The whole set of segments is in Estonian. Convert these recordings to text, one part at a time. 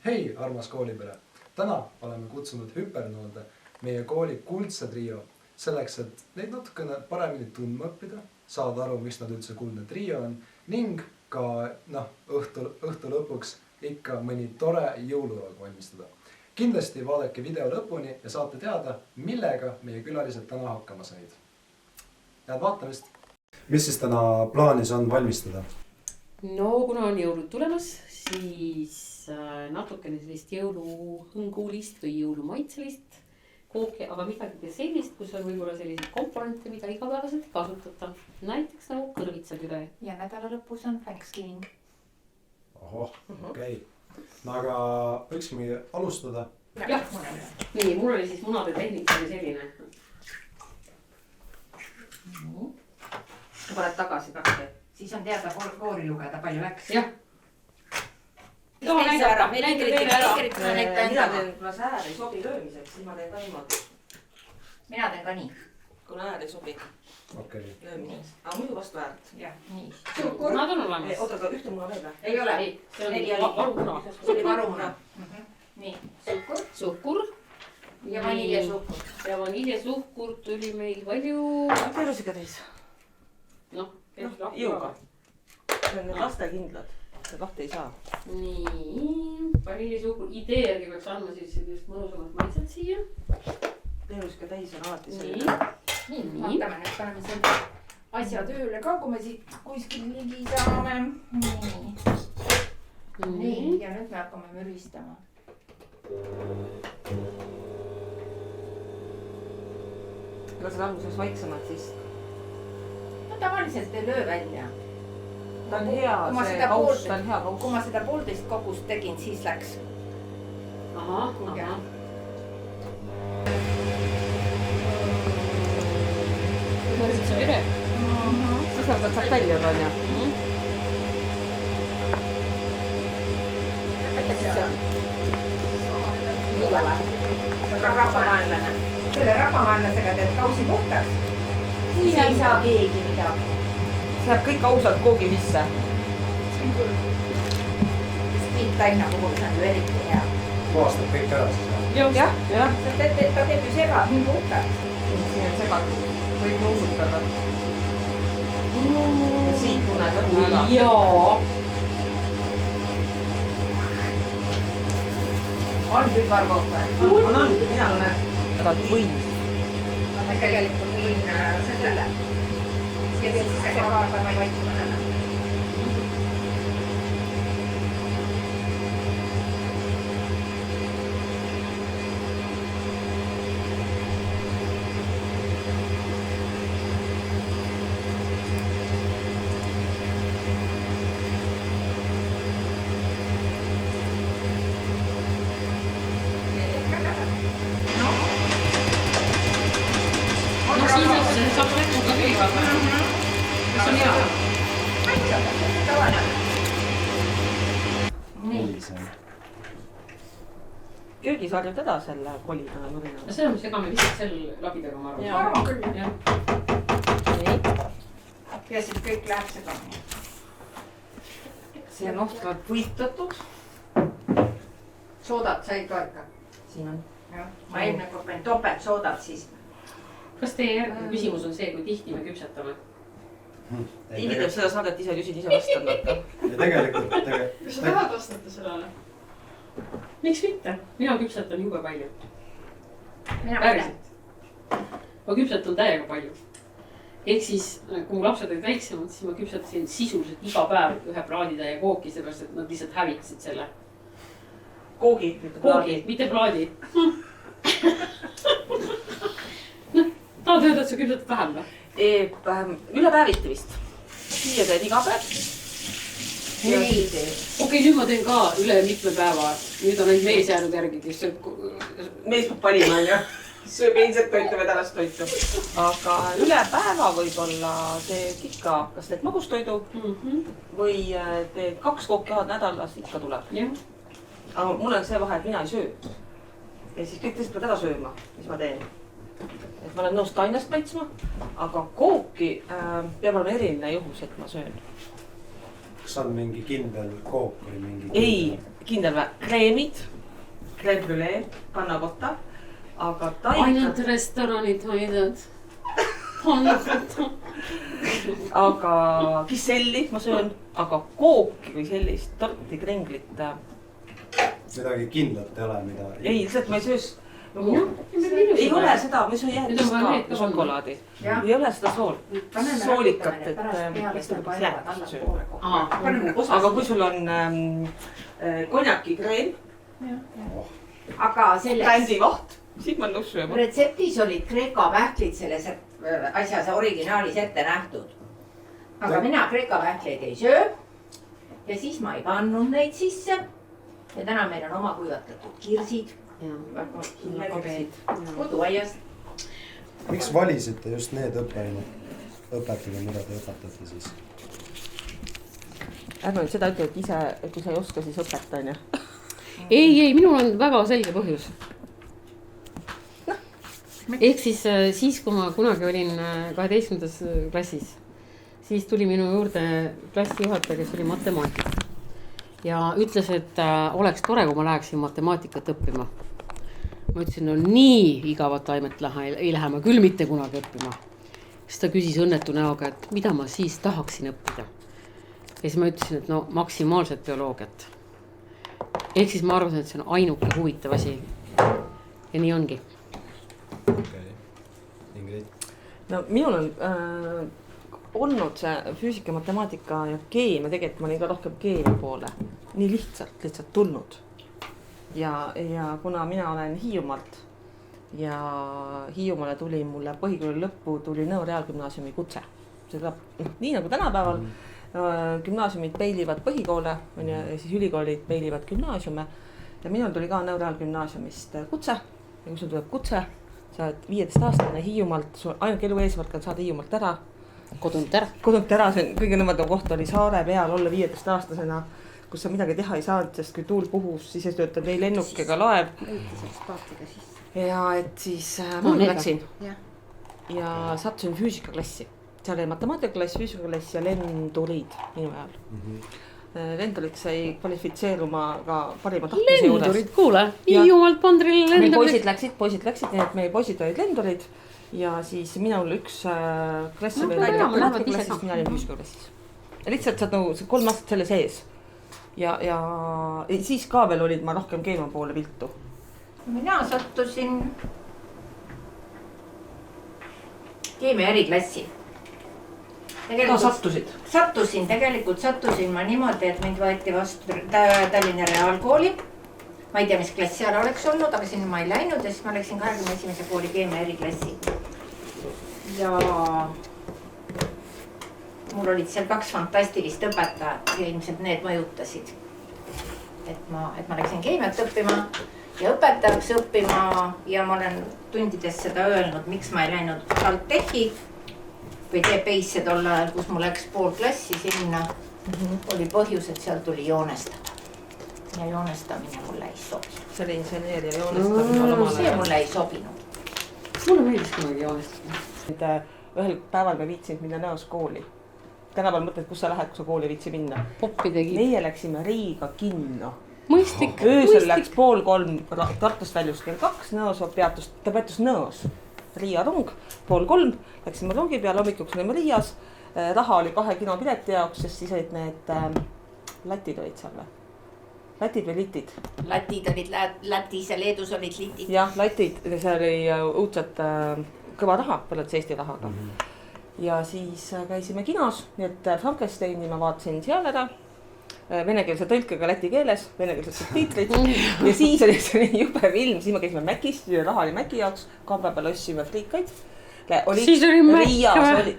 Hei, armas koolipere! Täna oleme kutsunud hüpernoorde meie kooli kuldse trio selleks, et neid natukene paremini tundma õppida, saada aru, miks nad üldse kuldne trio on ning ka õhtu lõpuks ikka mõni tore jõuluroog valmistada. Kindlasti vaadake video lõpuni ja saate teada, millega meie külalised täna hakkama said. Head vaatamist! Mis siis täna plaanis on valmistada? No kuna on jõulud tulemas, siis natukene sellist jõuluhõngulist või jõulumaitselist kooki, aga midagi sellist, kus on võib-olla selliseid komponente, mida igapäevaselt kasutada. Näiteks nagu kõrvitsapüre. Ja nädala lõpus on Thanksgiving. Ohoh, okei. No aga võiksimegi alustada. Jah, nii, mul oli siis munade tehnika oli selline. Paned tagasi kakse. Siis on teada koori lugeda, palju läks. Jah. Näita ära. Mina teen, kuna see äär ei sobi löömiseks, siis ma teen ka niimoodi. Mina teen ka nii. Kuna äär ei sobi löömiseks. Aga muidu vastu äärt. Jah, nii. Munad on olemas. Oota, aga ühte muna veel või? Ei ole. See on varumuna. See oli varumuna. Nii, suhkur. Suhkur. Ja vaniljesuhkur. Ja vaniljesuhkur tuli meil palju. Palju siga täis? Noh, jõuga. See on need lastekindlad. See kahte ei saa. Nii, vaniljesuhkur. Idee järgi peaks andma siis sellist mõnusamat maitset siia. Teeluska täis on alati Nii. selline. Vaatame nüüd, paneme selle asja tööle ka, kui me siit kuskil ligi saame. Nii, ja nüüd me hakkame müristama. Lased alguses vaiksemad siis. No tavaliselt ei löö välja. Ta on hea, see kaus, ta on hea kaus. Kui ma seda 1,5 kogust tegin, siis läks. Aha. Kõrvitsapüre. Siis saab välja juba, on ju? Rapamaanlane. Selle rapamaanlasega teed kausi puhtaks. Siis ei saa keegi midagi. See jääb kõik ausalt koogi sisse. Spittaina puhul see on ju eriti hea. Puhastab kõik ära siis. Jah. Ta teeb ju segad nii puhtaks. Siin on segatud. Võib nuusutada. Siit tunned õhku ära. Jaa. On piparkohv või? On, mina olen. Aga võin. Ma tegelikult võin selle. Ja siis see kaarda ma ei vaiku mõnele. Köögis harjud ära selle kolina ja nurina. See on, mis segame lihtsalt selle labidaga, ma arvan. Arva küll. Nii. Peaasi, et kõik läheb segamini. See on ohtralt võitatud. Soodat said ka ikka. Siin on. Ma eelmine kord panin topelt soodat siis. Kas teie järgmine küsimus on see, kui tihti me küpsetame? Tiivi teeb seda saadet ise küsid, ise vastan. Ja tegelikult... Kas sa tahad vastata sellele? Miks mitte? Mina küpsetan jube palju. Päriselt. Ma küpsetan täiega palju. Ehk siis, kui mu lapsed olid väiksemad, siis ma küpsetasin sisuliselt iga päev ühe plaaditäie kooki, seepärast, et nad lihtsalt hävitasid selle. Koogi, mitte plaadi. Tahad öelda, et sa küpsetad vähem või? Üle päeviti vist. Siia teed iga päev. Okei, nüüd ma teen ka üle mitme päeva. Nüüd on ainult mees jäänud järgi, kes sööb... Mees peab valima, on ju. Sööb eilset toitu või tänast toitu. Aga üle päeva võib-olla teed ikka, kas teed magustoidu või teed 2 kooki nädalas, ikka tuleb. Aga mul on see vahe, et mina ei söö. Ja siis kõik teised peavad ära sööma, mis ma teen. Et ma olen nõus kainest maitsma, aga kooki peab olema eriline juhus, et ma söön. kas on mingi kindel kook või mingi? Ei, kindel või? Kreemid, crème brûlée, pannakotta, aga ainult restoranid hoidvad. Pannakotta. Aga kiselli ma söön, aga kooki või sellist torti, krenglit. Midagi kindlat ei ole, mida? Ei, lihtsalt ma ei söö. Ei ole seda, ma ei söö jäätist ka šokolaadi. Ei ole seda soolikat, et jäätist söö. Aga kui sul on konjakikreem, aga selles bändivaht, siis ma nõus sööma. retseptis olid Kreeka pähklid selles asjas originaalis ette nähtud. aga mina Kreeka pähkleid ei söö. ja siis ma ei pannud neid sisse. ja täna meil on oma kuivatatud kirsid. koduaiast. Miks valisite just need õpetajad, mida te õpetate siis? Ärme nüüd seda ütle, et ise, kui sa ei oska, siis õpeta, on ju. Ei, minul on väga selge põhjus. Ehk siis, kui ma kunagi olin 12. klassis, siis tuli minu juurde klassijuhataja, kes oli matemaatik. Ja ütles, et oleks tore, kui ma läheksin matemaatikat õppima. Ma ütlesin, no nii igavat aimet ei lähe ma küll mitte kunagi õppima. Siis ta küsis õnnetu näoga, et mida ma siis tahaksin õppida. Ja siis ma ütlesin, et no maksimaalselt bioloogiat. Ehk siis ma arvasin, et see on ainuke huvitav asi. Ja nii ongi. Okay. Ingrid? No minul on olnud see füüsika, matemaatika ja keemia, tegelikult ma olin ka rohkem keemia poole. Nii lihtsalt tulnud. Ja kuna mina olen Hiiumaalt ja Hiiumaale tuli mulle põhikooli lõppu tuli Nõo Reaalgümnaasiumi kutse. Seda, nii nagu tänapäeval gümnaasiumid peilivad põhikoole ja siis ülikoolid peilivad gümnaasiume. Ja minul tuli ka Nõo Reaalgümnaasiumist kutse. Ja kui sul tuleb kutse, sa oled 15-aastane Hiiumaalt, ainuke elu eesmärk on saada Hiiumaalt ära. Kodunt ära. Kodunt ära, see kõige nõmedam koht oli saare peal olla 15-aastasena, kus sa midagi teha ei saanud, sest kui tuul puhus, siis ei töötab ei lennuk ega laev. Ja et siis ma läksin ja sattusin füüsikaklassi. Seal oli matemaatikaklass, füüsikaklass ja lendurid minu ajal. Lendurid sai kvalifitseeruma ka parima tahtmise juures. Lendurid, kuule, Hiiumaalt Pandril lendurid. Poisid läksid, nii et meie poisid olid lendurid. Ja siis minul üks klassi veel matemaatikaklass, siis mina olin füüsikaklassis. Ja lihtsalt saad nagu 3 aastat selle sees. Ja siis ka veel olid ma rohkem keema poole viltu. Mina sattusin keemia eriklassi. Ka sattusid? Sattusin ma niimoodi, et mind võeti vastu Tallinna Reaalkooli. Ma ei tea, mis klass seal oleks olnud, aga sinna ma ei läinud ja siis ma läksin 21. kooli keemia eriklassi. Ja mul olid seal 2 fantastilist õpetajat ja ilmselt need mõjutasid. Et ma läksin keemiat õppima ja õpetajaks õppima ja ma olen tundides seda öelnud, miks ma ei läinud TalTechi või TPI-sse tol ajal, kus mul läks pool klassi sinna, oli põhjus, et seal tuli joonestada. Ja joonestamine mulle ei sobinud. See oli inseneer ja joonestamine. See mulle ei sobinud. Mulle meeldis kunagi joonestada. Ühel päeval me viitsinud minna Nõos kooli. Tänapäeval mõtled, kus sa lähed, kui sa kooli viitsi minna. Poppi tegid. Meie läksime Riiga kinno. Mõistlik. Öösel läks 2:30 Tartust väljus kell 2 Nõos ta peatus Nõos. Riia rong, 2:30 läksime rongi peale, hommikuks olime Riias. Raha oli 2 kinopileti jaoks, sest siis olid need latid olid seal või? Latid või litid? Latid olid Lätis ja Leedus olid litid. Jah, latid, see oli õudselt kõva raha, võrreldes Eesti rahaga. Ja siis käisime kinos, nii et Frankensteini ma vaatasin seal ära. Venekeelse tõlkega läti keeles, venekeelsed subtiitrid. Ja siis oli see jube film, siis me käisime Mäkis, raha oli Mäki jaoks, kamba peal ossime friikaid. Siis oli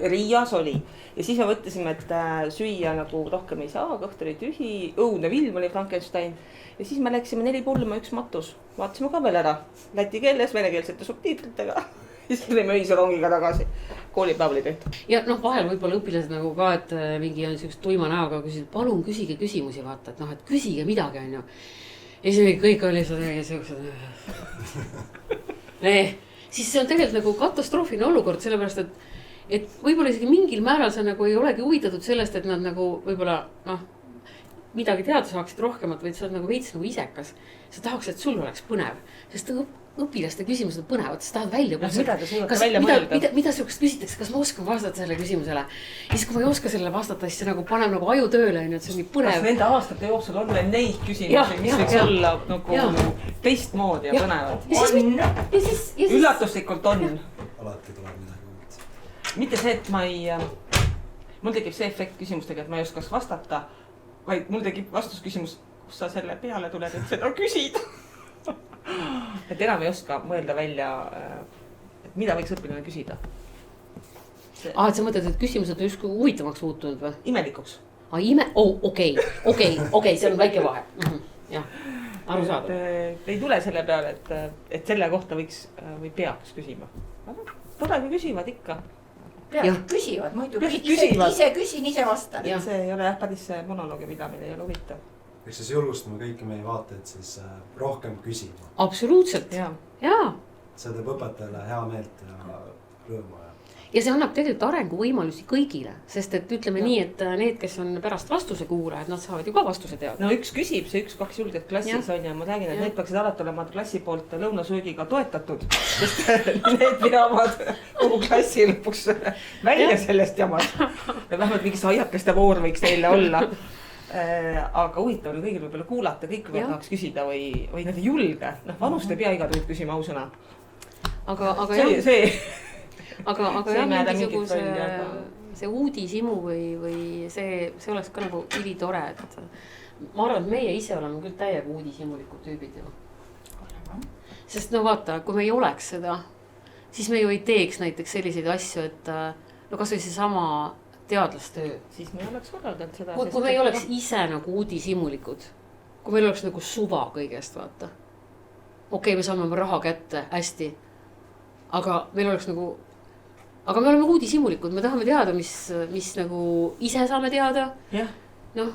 Riias oli. Ja siis me võttisime, et süüa nagu rohkem ei saa, kõht oli tühi, õudne film oli Frankenstein. Ja siis me läksime 4 pulma, 1 matus. Vaatasime ka veel ära. Läti keeles, venekeelsete subtiitritega. Siis tulime öise rongiga tagasi. Koolipäev oli tehtud. Ja vahel võib-olla õpilased nagu ka, et mingi on sellist tuima näoga küsid, palun küsige küsimusi, vaata, et et küsige midagi, on ju. Ja siis kõik oli sellised. Siis see on tegelikult nagu katastroofiline olukord, sellepärast, et et võib-olla isegi mingil määral sa nagu ei olegi huvitatud sellest, et nad nagu võib-olla noh, midagi teada saaksid rohkemat, vaid sa oled nagu veits nagu isekas. Sa tahaks, et sul oleks põnev, sest õpilaste küsimused on põnevad, sa tahad välja kuulda. Mida te suudate välja mõelda? Mida sihukest küsitakse, kas ma oskan vastata sellele küsimusele? Ja siis, kui ma ei oska sellele vastata, siis see nagu paneb nagu aju tööle, et see on nii põnev. Kas nende aastate jooksul on veel neid küsimusi, mis võiks olla nagu teistmoodi ja põnevad? Üllatuslikult on. Alati tuleb midagi uut. Mitte see, et mul tekib see efekt küsimustega, et ma ei oskaks vastata, vaid mul tekib vastusküsimus, kus sa selle peale tuled, et seda küsid. Et enam ei oska mõelda välja, et mida võiks õpilane küsida. Et sa mõtled, et küsimused on justkui huvitavaks muutunud või? Imelikuks. Okei, see on väike vahe. Jah, aru saada. Ei tule selle peale, et selle kohta võiks või peaks küsima. Tolegi küsivad ikka. Küsivad muidu. Küsivad. Ise küsin, ise vastan. See ei ole päris see monoloogi pidamine, ei ole huvitav. Eks siis julgustame kõiki meie vaateid siis rohkem küsima. Absoluutselt. Jaa. See teeb õpetajale hea meelt ja rõõmu. Ja see annab tegelikult arenguvõimalusi kõigile, sest et ütleme nii, et need, kes on pärast vastuse kuulajad, nad saavad ju ka vastuse teada. No üks küsib, see 1-2 julged klassis on ja ma räägin, et need peaksid alati olema klassi poolt lõunasöögiga toetatud, sest need veavad kogu klassi lõpuks välja sellest jamast. Vähemalt mingis aiakeste voor võiks neile olla. Aga huvitav oli kõigil võib-olla kuulata, kõik võib tahaks küsida või nad ei julge. Vanust ei pea iga tund küsima ausõna. Aga jah, mingisuguse see uudishimu või see oleks ka nagu ülitore, et ma arvan, et meie ise oleme küll täiega uudishimulikud tüübid ju. Sest no vaata, kui me ei oleks seda, siis me ju ei teeks näiteks selliseid asju, et no kas või see sama teadlastöö. Siis me ei oleks korraldanud seda. Kui me ei oleks ise nagu uudishimulikud, kui meil oleks nagu suva kõigest, vaata. Okei, me saame raha kätte, hästi. Aga meil oleks nagu Aga me oleme uudishimulikud, me tahame teada, mis nagu ise saame teada. Noh.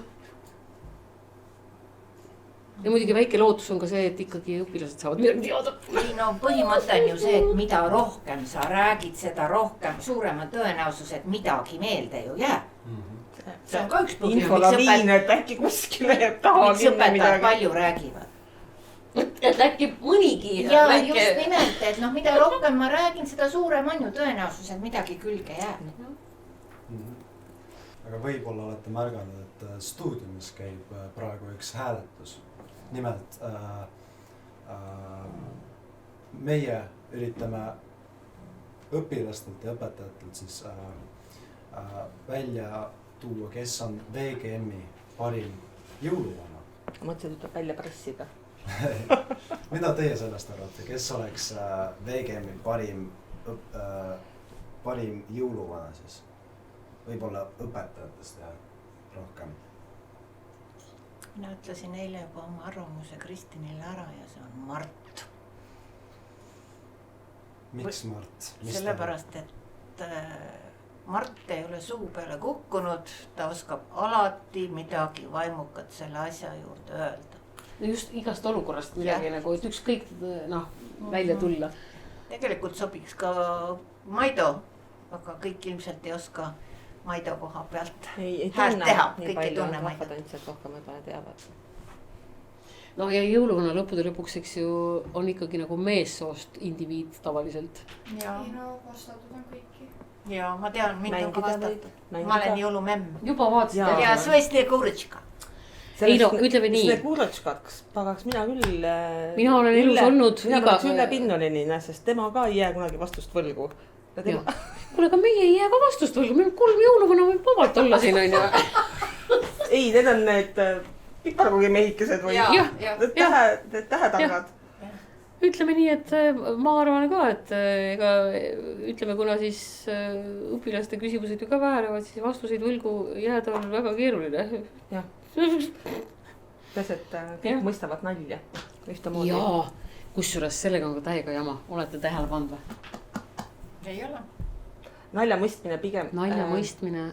Ja muidugi väike lootus on ka see, et ikkagi õpilased saavad midagi teada. Ei no põhimõte on ju see, et mida rohkem sa räägid, seda rohkem suurema tõenäosus, et midagi meelde ju jääb. See on ka üks põhjus. Infolaviin, et äkki kuskile taha miks õpetajad palju räägivad. Et äkki mõnigi ja väike... just nimelt, et noh, mida rohkem ma räägin, seda suurem on ju tõenäosus, et midagi külge jääb. Aga võib-olla olete märganud, et stuudiumis käib praegu üks hääletus. Nimelt meie üritame õpilastelt ja õpetajatelt siis välja tuua, kes on VGM-i parim jõuluvana. Mõtlesin, et tuleb välja pressida. Mida teie sellest arvate, kes oleks VGM-i parim jõuluvana siis? Võib-olla õpetajatest ja rohkem. Mina ütlesin eile juba oma arvamuse Kristinile ära ja see on Mart. Miks Mart? Sellepärast, et Mart ei ole suu peale kukkunud, ta oskab alati midagi vaimukat selle asja juurde öelda. Just igast olukorrast midagi nagu, et ükskõik välja tulla. Tegelikult sobiks ka Maido, aga kõik ilmselt ei oska Maido koha pealt häält teha. Kõik ei tunne Maido. Rohkem võib-olla teavad. No ja jõuluvana lõppude lõpuks, eks ju, on ikkagi nagu meessoost indiviid tavaliselt. Ei no vastatud on kõiki. Ja ma tean, mind on ka vastatud. Ma olen jõulumemm. Juba vaatasid. Ja Svesli Kurõtška. Ei no, ütleme nii. Selle Kurõtškaks pagaks mina küll. Mina olen elus olnud. Mina pagaks Ülle Pinnonenina, sest tema ka ei jää kunagi vastust võlgu. Kuule, aga meie ei jää ka vastust võlgu. Meil 3 jõuluvana võib vabalt olla siin, on ju. Ei, need on need piparkugi mehikesed või tähetangad. Ütleme nii, et ma arvan ka, et ega ütleme, kuna siis õpilaste küsimused ju ka vähenevad, siis vastuseid võlgu jääda on väga keeruline. Jah. Kes, et kõik mõistavad nalja. Jaa, kusjuures sellega on ka täiega jama. Olete tähele pannud või? Ei ole. Nalja mõistmine pigem. Nalja mõistmine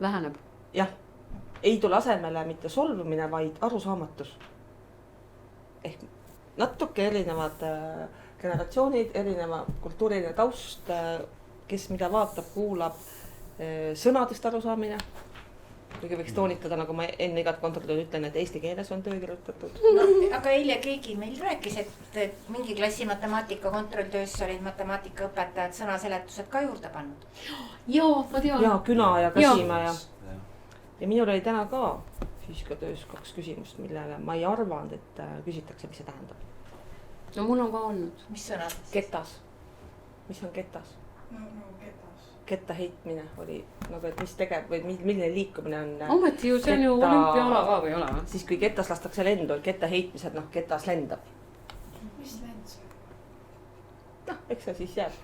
väheneb. Jah, ei tule asemele mitte solvumine, vaid arusaamatus. Ehk natuke erinevad generatsioonid, erineva kultuuriline taust, kes mida vaatab, kuulab, sõnadest arusaamine. kuigi võiks toonitada, nagu ma enne igat kontrolli ütlen, et eesti keeles on töö kirjutatud. No, aga eile keegi meil rääkis, et mingi klassi matemaatika kontrolltöös olid matemaatikaõpetajad sõnaseletused ka juurde pannud. Jaa, ma tean. Ja Küna ja Kasimäe ja minul oli täna ka füüsikatöös 2 küsimust, millele ma ei arvanud, et küsitakse, mis see tähendab. No mul on ka olnud. Mis sõnad? Ketas. Mis on ketas? No ketas. Ketta heitmine oli nagu, et mis tegev või milline liikumine on. Ometi ju see on ju olümpiaala ka või ole? Siis kui ketas lastakse lendu, ketta heitmised, ketas lendab. Mis lend? Noh, eks see siis jääb.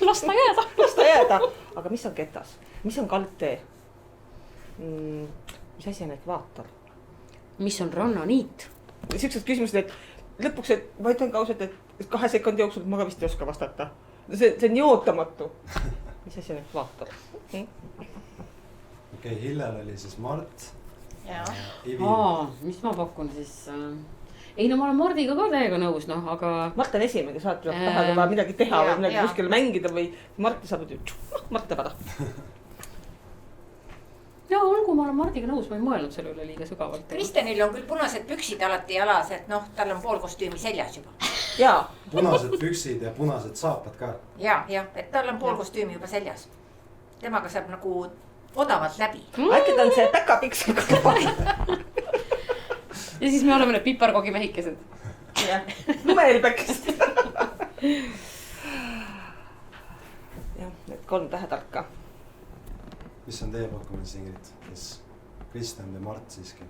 Lasta jääda. Lasta jääda. Aga mis on ketas? Mis on kaldtee? Mis asi on ekvaator? Mis on rannaniit? Siuksed küsimused, et lõpuks, et ma ütlen ka ausalt, et 2 sekundi jooksul ma ka vist ei oska vastata. See on nii ootamatu. Mis asi on ekvaator? Okei, Hillel oli siis Mart. Mis ma pakun siis? Ei no ma olen Mardiga ka täiega nõus, aga... Mart on esimene, kes tuleb pähe, kui vaja midagi teha või midagi kuskil mängida või Marti saab Mart teeb ära. Ja olgu, ma olen Mardiga nõus, ma ei mõelnud selle üle liiga sügavalt. Kristjanil on küll punased püksid alati jalas, et tal on pool kostüümi seljas juba. Jaa. Punased püksid ja punased saapad ka. Ja, et tal on pool kostüümi juba seljas. Temaga saab nagu odavalt läbi. Äkki ta on see päkapiksel kõrval. Ja siis me oleme need piparkogi mehikesed. Lumehelbekest. Jah, need 3 tähetarka. Mis on teie pakkumine, Ingrid? Kes Kristjan või Mart siiski?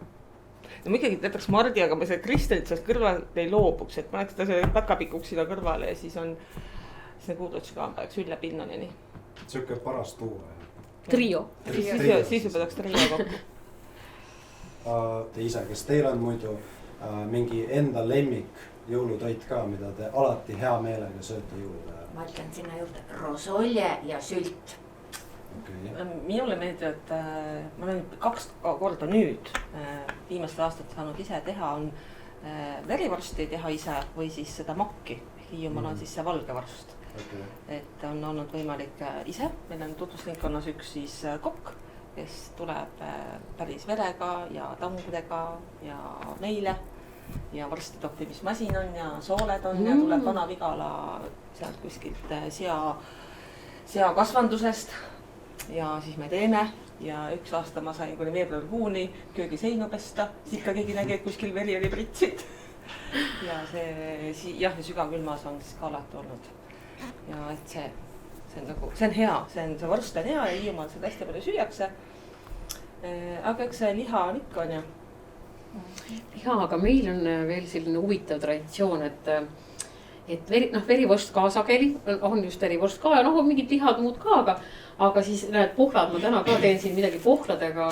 No ma ikkagi jätaks Mardi, aga ma see Kristjanit sealt kõrvalt ei loobuks, et ma oleks ta selle päkapikuks sinna kõrvale ja siis on see kuudlutsi ka peaks Ülle Pinnanini. Siuke paras tuua. Trio. Siis juba tahaks trio kokku. Te ise, kas teil on muidu mingi enda lemmik jõulutoit ka, mida te alati hea meelega sööte jõulude ajal? Ma ütlen sinna juurde rosolje ja sült. Okay. Minule meeldib, et ma olen 2 korda nüüd viimastel aastatel saanud ise teha, on verivorsti teha ise või siis seda makki. Hiiumaal on siis see valgevorst. Okay. Et on olnud võimalik ise. Meil on tutvusringkonnas üks siis kokk, kes tuleb päris verega ja tangudega ja meile. Ja vorsti toppimismasin on ja sooled on ja tuleb Vana-Vigala sealt kuskilt sea kasvandusest. Ja siis me teeme ja 1 aasta ma sain kuni veebruarikuuni köögi seinu pesta, siis ikka keegi nägi, et kuskil veri oli pritsid. Ja see sügavkülmas on siis ka alati olnud. Ja et see on nagu, see on hea, see vorst on hea ja Hiiumaal seda hästi palju süüakse. Aga eks see liha on ikka on ju. Liha, aga meil on veel selline huvitav traditsioon, et verivorst ka sageli, on just verivorst ka ja mingid lihad muud ka, aga siis näed pohlad, ma täna ka teen siin midagi pohladega,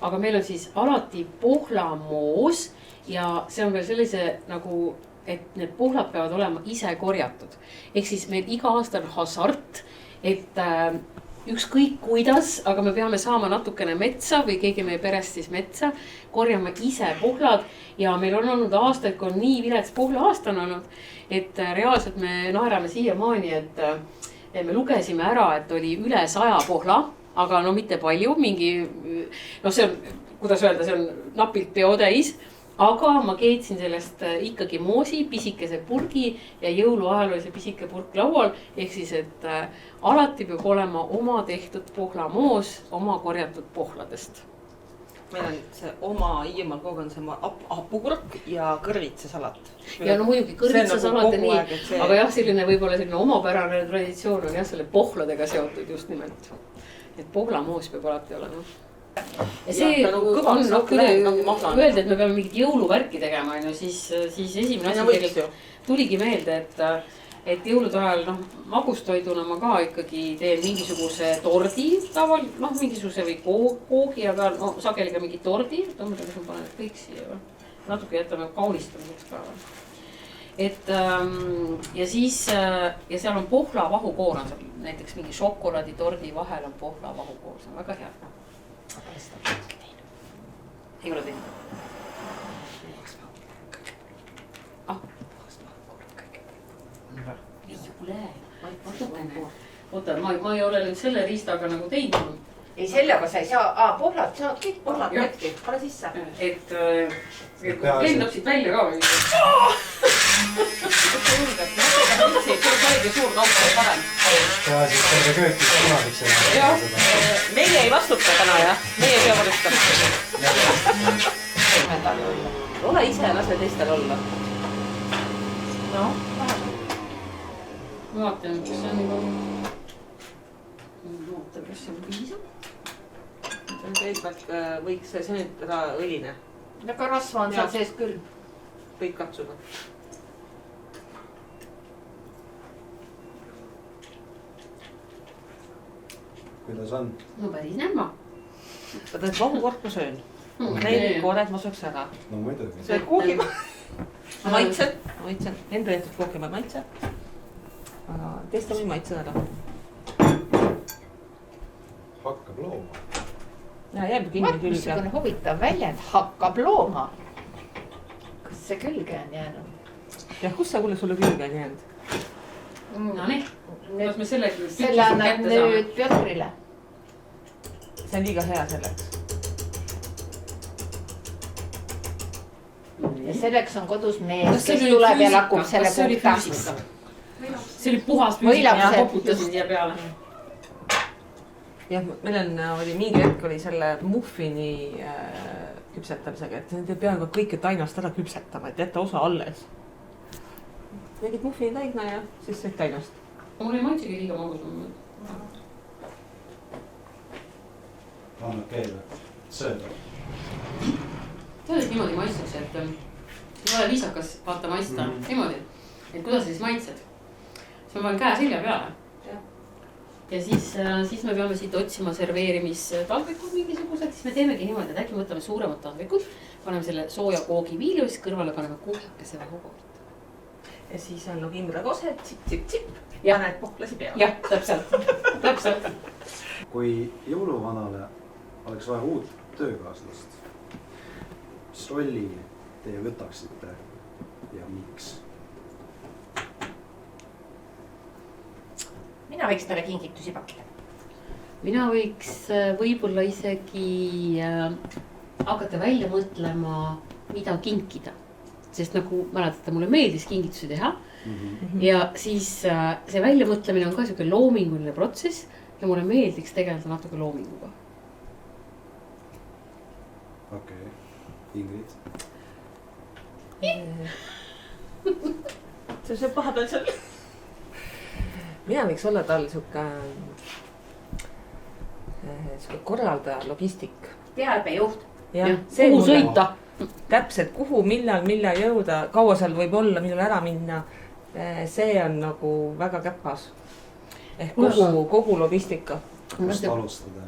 aga meil on siis alati pohlamoos ja see on veel sellise nagu, et need pohlad peavad olema ise korjatud. Ehk siis meil iga aasta on hasart, et ükskõik kuidas, aga me peame saama natukene metsa või keegi meie perest siis metsa, korjame ise pohlad ja meil on olnud aastaid, kui on nii vilets pohla aasta on olnud, et reaalselt me naerame siiamaani, et me lugesime ära, et oli üle 100 pohla, aga mitte palju, mingi, see on, kuidas öelda, see on napilt peotäis, aga ma keetsin sellest ikkagi moosi, pisikese purgi ja jõuluajal oli see pisike purk laual, ehk siis, et alati peab olema oma tehtud pohlamoos oma korjatud pohladest. Meil on see oma Hiiumaal kogu on see hapukurk ja kõrvitsasalat. Ja muidugi kõrvitsasalat ja nii, aga jah, selline võib-olla selline omapärane traditsioon on jah selle pohladega seotud just nimelt. Et pohlamoos peab alati olema. Ja see on küll öelda, et me peame mingit jõuluvärki tegema, siis esimene asi tuligi meelde, et jõulude ajal magustoiduna ma ka ikkagi teen mingisuguse tordi taval, mingisuguse või koogi, aga sageli ka mingi tordi. Tõmmata, kas ma panen kõik siia või? Natuke jätame kaunistamiseks ka. Et ja siis, ja seal on pohlavahukoor on seal, näiteks mingi šokolaaditordi vahel on pohlavahukoor, see on väga hea. Ei ole teinud. Ei ole. Oota, oota, ma ei ole nüüd selle riistaga nagu teinud. ei, sellega sa ei saa, pohlat saad kõik. Pohlad jätki, pane sisse. Et lendab siit välja ka või? See oligi suur kaup, parem. ja siis terve köökis punaseks. Meie ei vastuta täna, jah? Meie ei pea valustama. Ole ise, lase teistel olla. noh, Ma vaatan, kas see on juba... Vaatan, kas see on piisav. Eesmärk võiks see nüüd ära õline. aga rasva on seal sees küll. Võid katsuda. Kuidas on? No päris nämma. Sa teed vahukord ma söön. Need koored ma sööks ära. No muidugi. See koogi ma maitsen. Enda jäetud koogi ma maitsen. Aga teiste ma ei maitsen ära. Hakkab looma. Ja jääb kinni Vaat, mis külge. huvitav väljend, hakkab looma. Kas see külge on jäänud? Ja kus see kuule sulle külge on jäänud? No nii. Kas me selle annab nüüd Pjotrile. See on liiga hea selleks. Ja selleks on kodus mees, kes tuleb ja lakub selle kohta. See oli puhas Või füüsika ja lapsed. koputasin siia peale. Jah, meil oli mingi hetk oli selle muffini küpsetamisega, et need ei pea ka kõike tainast ära küpsetama, et jätta osa alles. Tegid muffini taigna ja siis sõid tainast. Mul ei maitsegi liiga magus. Annab käida. Sööda. Tead, niimoodi maitstakse, et ei ole viisakas vaata maista niimoodi. Et kuidas sa siis maitsed? Siis ma panen käe selja peale. Ja siis me peame siit otsima serveerimistalvikud mingisugused. Siis me teemegi niimoodi, et äkki võtame suuremad talvikud. Paneme selle sooja koogi viilu, siis kõrvale paneme kuhjakese vähukord. Ja siis on Imre Kosed, tsip. Ja näed pohklasi peale. jah, täpselt. Kui jõuluvanale oleks vaja uut töökaaslast, mis rolli teie võtaksite ja miks? Mina võiks talle kingitusi pakida. Mina võiks võib-olla isegi hakata välja mõtlema, mida kinkida. Sest nagu mäletate, mulle meeldis kingitusi teha. Ja siis see väljamõtlemine on ka siuke loominguline protsess ja mulle meeldiks tegeleda natuke loominguga. Okei. Ingrid? See on pahapeal seal. Mina võiks olla tal siuke korraldaja, logistik. Teabejuht. Kuhu sõita? Täpselt, kuhu, millal jõuda, kaua seal võib olla, millal ära minna. See on nagu väga käpas. Ehk kogu logistika. Kust alustada?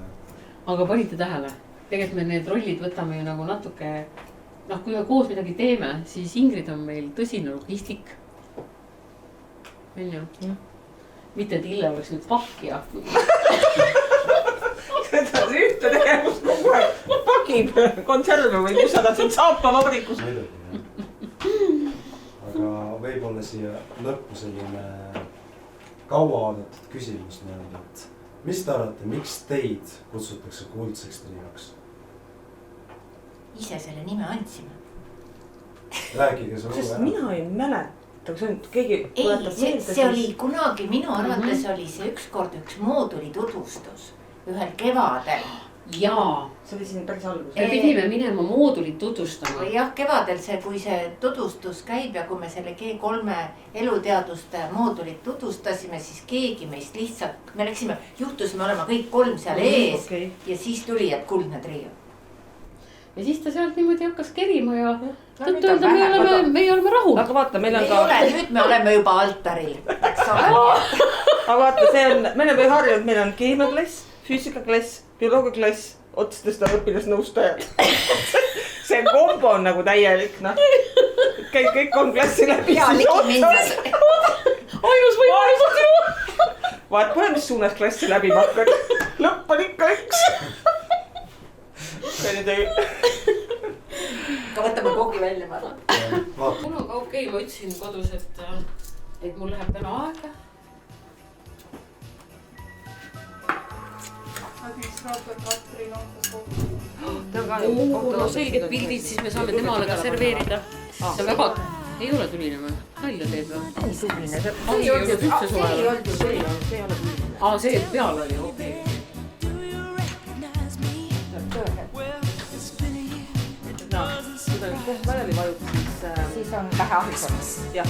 Aga panite tähele? Tegelikult me need rollid võtame ju nagu natuke, kui me koos midagi teeme, siis Ingrid on meil tõsine logistik. Mitte, et Ille oleks nüüd pakja. Seda on ühte tegevust kogu aeg. Pakib konserve või kus sa sind saapa vabrikus. Aga võib-olla siia lõppu selline kaua oodatud küsimus nii-öelda, et mis te arvate, miks teid kutsutakse kuldseks trioks? Ise selle nime andsime. Rääkige see lugu Sest ära. mina ei mäleta, kui see on keegi... Ei, see oli kunagi, minu arvates oli see ükskord üks mooduli tutvustus ühel kevadel. Jaa. See oli siin päris alguses. Me pidime minema moodulit tutvustama. Jah, kevadel see, kui see tutvustus käib ja kui me selle G3 eluteaduste moodulit tutvustasime, siis keegi meist lihtsalt, me juhtusime olema kõik kolm seal ees ja siis tuli, et kuldne trio. Ja siis ta sealt niimoodi hakkas kerima ja tõtt-öelda me oleme rahul. Aga vaata, meil on Ei ole, nüüd me oleme juba altaril, eks ole. Aga vaata, meil on või harjunud, meil on keemiaklass, füüsikaklass, bioloogiaklass, otsestest on õpilasnõustajad. See kombo on nagu täielik, Käid kõik kolm klassi läbi. Ja ligi minnes. Ainus võimalus on sinu. Vaat pole, mis suunas klassi läbi ma hakkan. Lõpp on ikka üks. See nüüd ei... Ka võtame koogi välja, ma arvan. Mul on ka okei, ma ütlesin kodus, et mul läheb täna aega. mis Robert Katri Lombo. Oo, selged pildid, siis me saame temale ka serveerida. See on väga, ei ole tuline või? Nalja teed või? ei tuline, see ei olnud üldse suve. ei olnud ju tuline. see ei ole tuline. Aa, see peal oli, okei. Kui ta nüüd kohe laiali vajub, siis siis on vähe ahviks. jah.